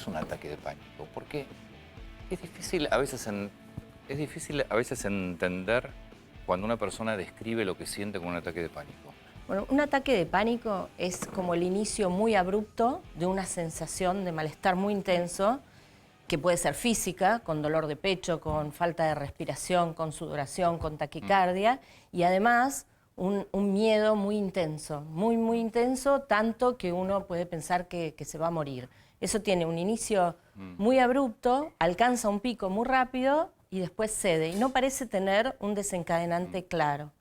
un ataque de pánico? Porque es difícil a veces, entender cuando una persona describe lo que siente con un ataque de pánico. Bueno, un ataque de pánico es como el inicio muy abrupto de una sensación de malestar muy intenso, que puede ser física, con dolor de pecho, con falta de respiración, con sudoración, con taquicardia, y además un miedo muy intenso, muy intenso, tanto que uno puede pensar que se va a morir. Eso tiene un inicio muy abrupto, alcanza un pico muy rápido y después cede, y no parece tener un desencadenante claro.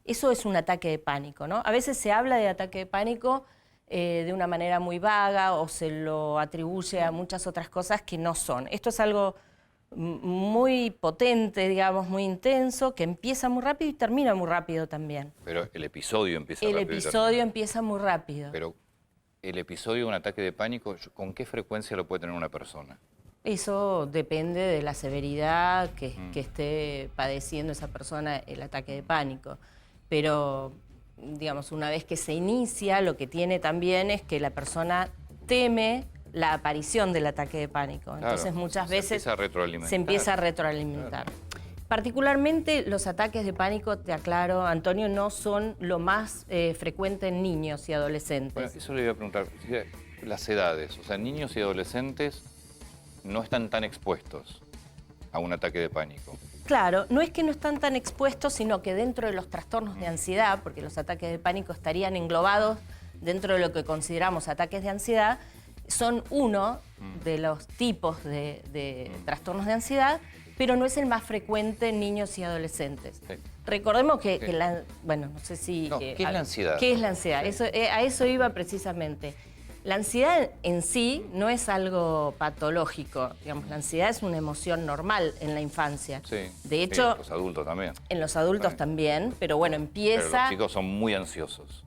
Eso es un ataque de pánico, ¿no? A veces se habla de ataque de pánico de una manera muy vaga o se lo atribuye a muchas otras cosas que no son. Esto es algo muy potente, digamos, muy intenso, que empieza muy rápido y termina muy rápido también. Pero el episodio empieza rápido. El episodio empieza muy rápido. Pero el episodio de un ataque de pánico, ¿con qué frecuencia lo puede tener una persona? Eso depende de la severidad que esté padeciendo esa persona el ataque de pánico. Pero, digamos, una vez que se inicia, lo que tiene también es que la persona teme la aparición del ataque de pánico. Claro, entonces muchas veces se empieza a retroalimentar. Claro. Particularmente los ataques de pánico, te aclaro, Antonio, no son lo más frecuente en niños y adolescentes. Bueno, eso le iba a preguntar. Las edades, o sea, niños y adolescentes no están tan expuestos a un ataque de pánico. Claro, no es que no están tan expuestos, sino que dentro de los trastornos de ansiedad, porque los ataques de pánico estarían englobados dentro de lo que consideramos ataques de ansiedad, son uno de los tipos de trastornos de ansiedad, pero no es el más frecuente en niños y adolescentes. Sí. Recordemos que bueno, no sé si... No, ¿qué es la ansiedad? ¿Qué es la ansiedad? Sí. A eso iba precisamente. La ansiedad en sí no es algo patológico, digamos, la ansiedad es una emoción normal en la infancia. Sí, de hecho, en los adultos también. En los adultos también, pero bueno, empieza... Pero los chicos son muy ansiosos.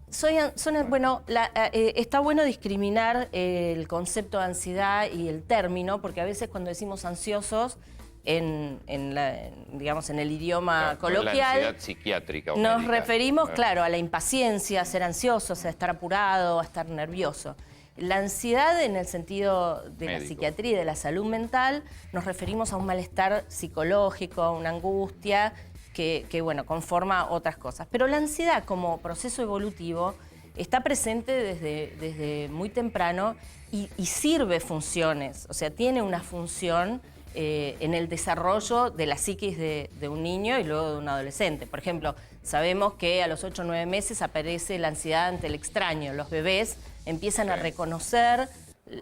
Está bueno discriminar el concepto de ansiedad y el término, porque a veces cuando decimos ansiosos, digamos, en el idioma coloquial, la ansiedad psiquiátrica o nos médica. referimos, claro, a la impaciencia, a ser ansioso, a estar apurado, a estar nervioso. La ansiedad, en el sentido de la psiquiatría y de la salud mental, nos referimos a un malestar psicológico, a una angustia que bueno, conforma otras cosas. Pero la ansiedad como proceso evolutivo está presente desde muy temprano y sirve funciones, o sea, tiene una función en el desarrollo de la psiquis de un niño y luego de un adolescente. Por ejemplo, sabemos que a los 8 o 9 meses aparece la ansiedad ante el extraño. Los bebés empiezan a reconocer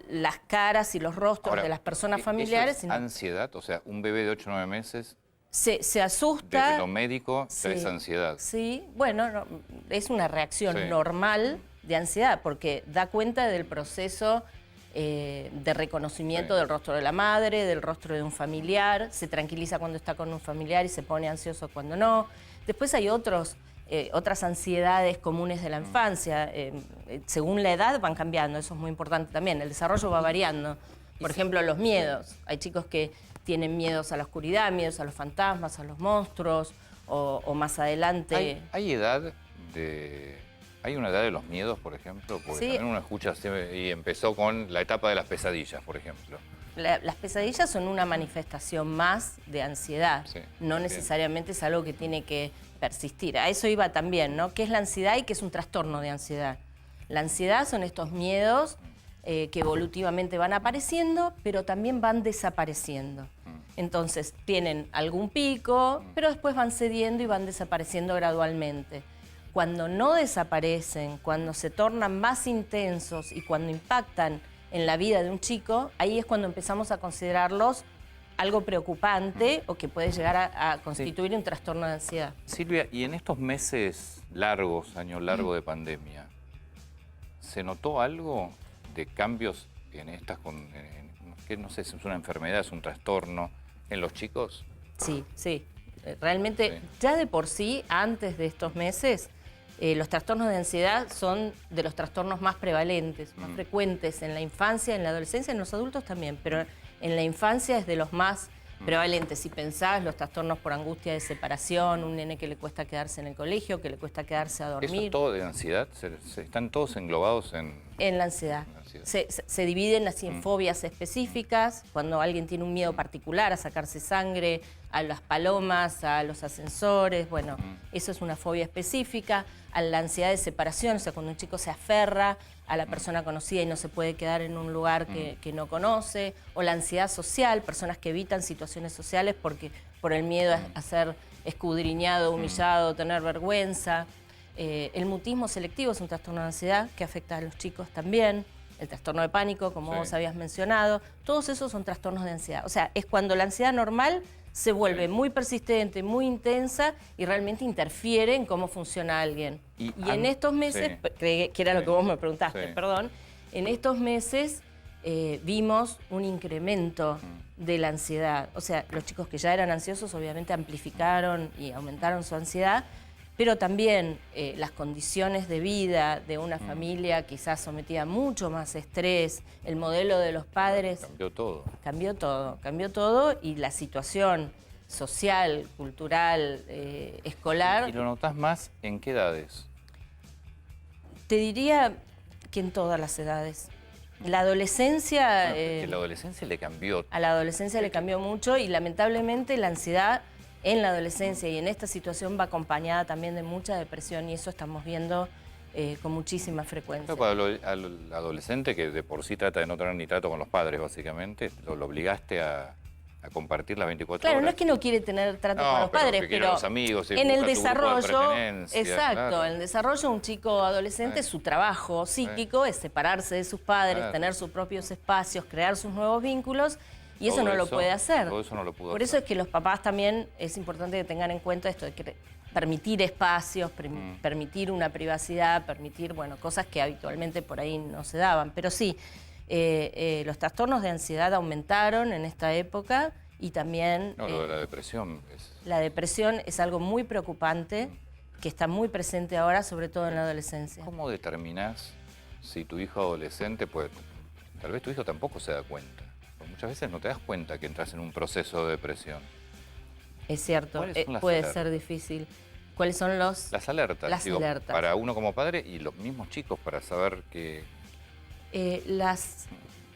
las caras y los rostros de las personas familiares. ¿Eso es ansiedad? O sea, un bebé de 8 o 9 meses... Se asusta. Desde lo médico, es ansiedad. Sí, bueno, es una reacción normal de ansiedad porque da cuenta del proceso de reconocimiento del rostro de la madre, del rostro de un familiar, se tranquiliza cuando está con un familiar y se pone ansioso cuando no. Después hay otras ansiedades comunes de la infancia. Según la edad van cambiando, eso es muy importante también. El desarrollo va variando. Por ejemplo, los miedos. Hay chicos que tienen miedos a la oscuridad, miedos a los fantasmas, a los monstruos, o más adelante... ¿Hay una edad de los miedos, por ejemplo? Porque también uno escucha y empezó con la etapa de las pesadillas, por ejemplo. Las pesadillas son una manifestación más de ansiedad. No necesariamente es algo que tiene que persistir. A eso iba también, ¿no? ¿Qué es la ansiedad y qué es un trastorno de ansiedad? La ansiedad son estos miedos que evolutivamente van apareciendo, pero también van desapareciendo. Entonces, tienen algún pico, pero después van cediendo y van desapareciendo gradualmente. Cuando no desaparecen, cuando se tornan más intensos y cuando impactan en la vida de un chico, ahí es cuando empezamos a considerarlos algo preocupante o que puede llegar a constituir un trastorno de ansiedad. Silvia, y en estos meses largos, años largos de pandemia, ¿se notó algo de cambios en estas, que no sé si es una enfermedad, es un trastorno, en los chicos? Sí. Realmente, ya de por sí, antes de estos meses, los trastornos de ansiedad son de los trastornos más prevalentes, más frecuentes en la infancia, en la adolescencia, en los adultos también, pero en la infancia es de los más Prevalente, si pensás, los trastornos por angustia de separación, un nene que le cuesta quedarse en el colegio, que le cuesta quedarse a ¿Eso dormir. es todo de ansiedad? ¿Están todos englobados En la ansiedad. Se dividen así en fobias específicas, cuando alguien tiene un miedo particular a sacarse sangre, a las palomas, a los ascensores, bueno, eso es una fobia específica. A la ansiedad de separación, o sea, cuando un chico se aferra a la persona conocida y no se puede quedar en un lugar que no conoce, o la ansiedad social, personas que evitan situaciones sociales por el miedo a ser escudriñado, humillado, tener vergüenza. El mutismo selectivo es un trastorno de ansiedad que afecta a los chicos también. El trastorno de pánico, como vos habías mencionado. Todos esos son trastornos de ansiedad. O sea, es cuando la ansiedad normal se vuelve muy persistente, muy intensa y realmente interfiere en cómo funciona alguien. Y en estos meses, que era lo que vos me preguntaste, perdón, en estos meses vimos un incremento de la ansiedad. O sea, los chicos que ya eran ansiosos obviamente amplificaron y aumentaron su ansiedad, pero también las condiciones de vida de una familia quizás sometida a mucho más estrés, el modelo de los padres... Cambió todo. Cambió todo y la situación social, cultural, escolar... ¿Y lo notás más en qué edades? Te diría que en todas las edades. La adolescencia... Bueno, la adolescencia le cambió. A la adolescencia le cambió mucho y lamentablemente la ansiedad en la adolescencia y en esta situación va acompañada también de mucha depresión y eso estamos viendo con muchísima frecuencia. Pero para al adolescente que de por sí trata de no tener ni trato con los padres, básicamente, lo obligaste a compartir las 24 horas. Claro, no es que no quiere tener trato con los padres, pero los amigos, en el desarrollo, exacto, claro. En el desarrollo un chico adolescente, su trabajo psíquico es separarse de sus padres, tener sus propios espacios, crear sus nuevos vínculos. Y eso no lo puede hacer. Todo eso no lo pudo Por eso es que los papás también es importante que tengan en cuenta esto de que permitir espacios, permitir una privacidad, permitir, bueno, cosas que habitualmente por ahí no se daban. Pero sí, los trastornos de ansiedad aumentaron en esta época y también... No, lo de la depresión. La depresión es algo muy preocupante que está muy presente ahora, sobre todo en la adolescencia. ¿Cómo determinás si tu hijo adolescente, pues tal vez tu hijo tampoco se da cuenta? Muchas veces no te das cuenta que entras en un proceso de depresión. Es cierto, puede ser difícil. ¿Cuáles son las alertas? Las alertas. Para uno como padre y los mismos chicos para saber que...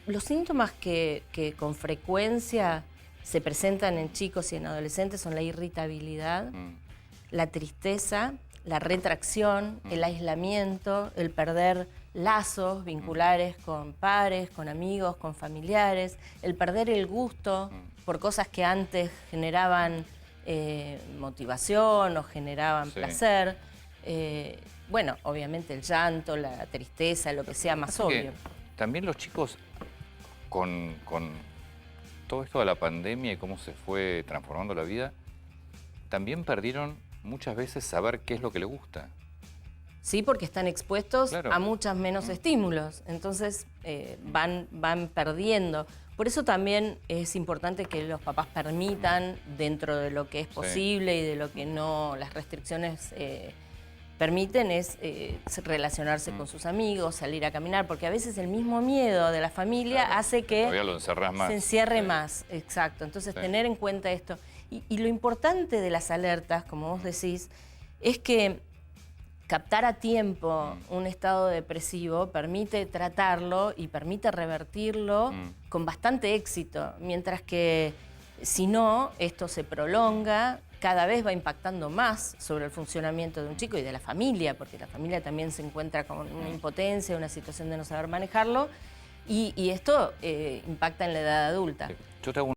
Los síntomas que con frecuencia se presentan en chicos y en adolescentes son la irritabilidad, la tristeza, la retracción, el aislamiento, el perder lazos vinculares con pares, con amigos, con familiares, el perder el gusto por cosas que antes generaban motivación o generaban placer. Bueno, obviamente el llanto, la tristeza, lo que sea más obvio. También los chicos con todo esto de la pandemia y cómo se fue transformando la vida, también perdieron muchas veces saber qué es lo que les gusta. Sí, porque están expuestos a muchos menos estímulos, entonces van perdiendo. Por eso también es importante que los papás permitan, dentro de lo que es posible y de lo que no, las restricciones permiten, es relacionarse con sus amigos, salir a caminar, porque a veces el mismo miedo de la familia hace que todavía lo encerrás más. Se encierre más, exacto. Entonces tener en cuenta esto. Y lo importante de las alertas, como vos decís, es que captar a tiempo un estado depresivo permite tratarlo y permite revertirlo con bastante éxito, mientras que si no, esto se prolonga, cada vez va impactando más sobre el funcionamiento de un chico y de la familia, porque la familia también se encuentra con una impotencia, una situación de no saber manejarlo, y esto impacta en la edad adulta. Yo te hago